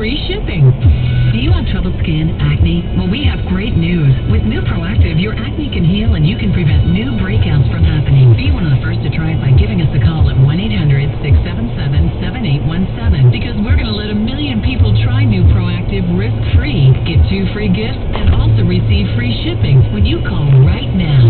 free shipping. Do you have troubled skin, acne? Well, we have great news. With New Proactive, your acne can heal and you can prevent new breakouts from happening. Be one of the first to try it by giving us a call at 1-800-677-7817 because we're going to let 1 million people try New Proactive risk-free. Get 2 free gifts and also receive free shipping when you call right now.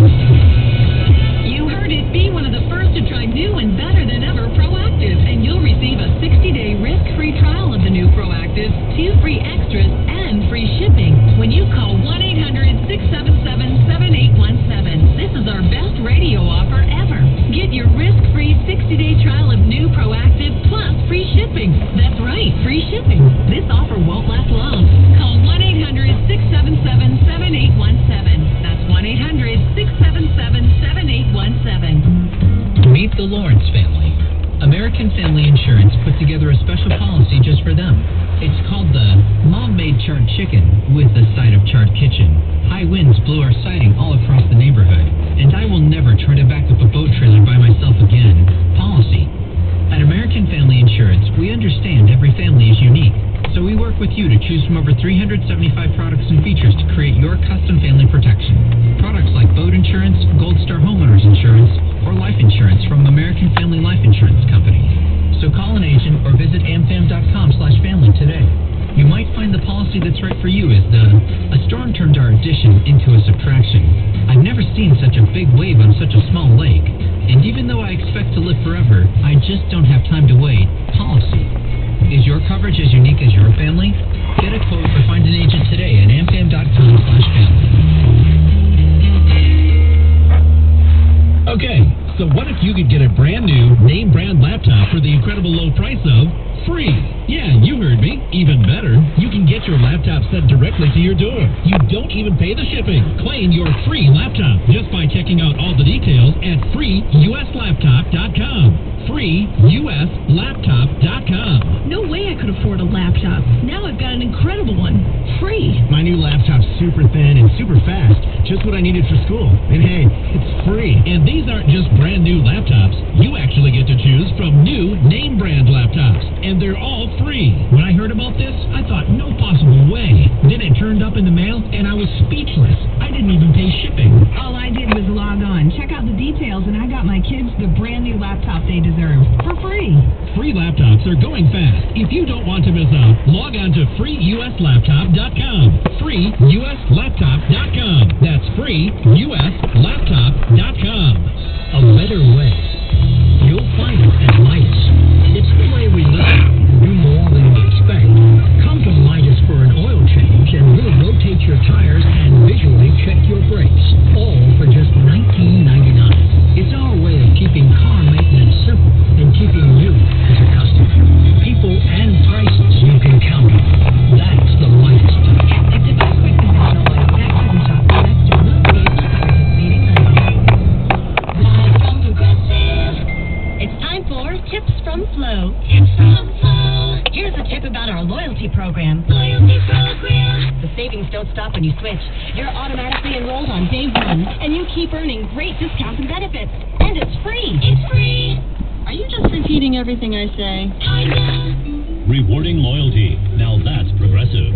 You heard it. Be one of the first to try new and better than ever Proactive, and you'll receive a 60-day risk-free trial of the New Proactive, 2 free extras, and free shipping when you call 1-800-677-7817. This is our best radio offer ever. Get your risk-free 60-day trial of New Proactive plus free shipping. That's right, free shipping. This offer won't last long. Call 1-800-677-7817. That's 1-800-677-7817. Meet the Lawrence family. American Family Insurance put together a special policy just for them. It's called the Mom-Made Charred Chicken with a side of charred kitchen. High winds blew our siding all across the neighborhood, and I will never try to back up a boat trailer by myself again. Policy. At American Family Insurance, we understand every family is unique, so we work with you to choose from over 375 products and features to create your custom family protection. Products like boat insurance, Gold Star Homeowners Insurance, or life insurance from American Family Life Insurance Company. So call an agent or visit amfam.com/family today. You might find the policy that's right for you is a storm turned our addition into a subtraction. I've never seen such a big wave on such a small lake. And even though I expect to live forever, I just don't have time to wait. Policy. Is your coverage as unique as your family? Get a quote or find an agent today at amfam.com/family. Okay, so what if you could get a brand new name brand laptop for the incredible low price of free? Yeah, you heard me. Even better, you can get your laptop sent directly to your door. You don't even pay the shipping. Claim your free laptop just by checking out all the details at freeuslaptop.com. freeuslaptop.com. No way I could afford a laptop. Now I've got an incredible one. Free. My new laptop's super thin and super fast. Just what I needed for school. And hey, it's free. And these aren't just brand new laptops. You actually get to choose from new name brand laptops. And they're all free. When I heard about this, I thought no possible way. Then it turned up in the mail and I was speechless. I didn't even pay shipping. All I did was log on, check out the details, and I got my kids the brand new laptop they deserve for free. Free laptops are going fast. If you don't want to miss out, log on to freeuslaptop.com. freeuslaptop.com. That's freeuslaptop.com. A better way. You'll find it at Midas. It's the way we live. Do more than we expect. Come to Midas for an oil change and we'll rotate your tires and visually check your brakes. All for just $19.99. It's our way of keeping car maintenance simple and keeping you as a customer. People and prices you can count on. That's the Midas touch. At the best quick conventional oil, that couldn't shop the next to not be leading Live from Progressive. It's time for Tips from Flo. Tips from Flo. Here's a tip about our loyalty program. Loyalty program. The savings don't stop when you switch. You're automatically enrolled on day 1, and you keep earning great discounts and benefits. And it's free. It's free. Are you just repeating everything I say? Rewarding loyalty. Now that's Progressive.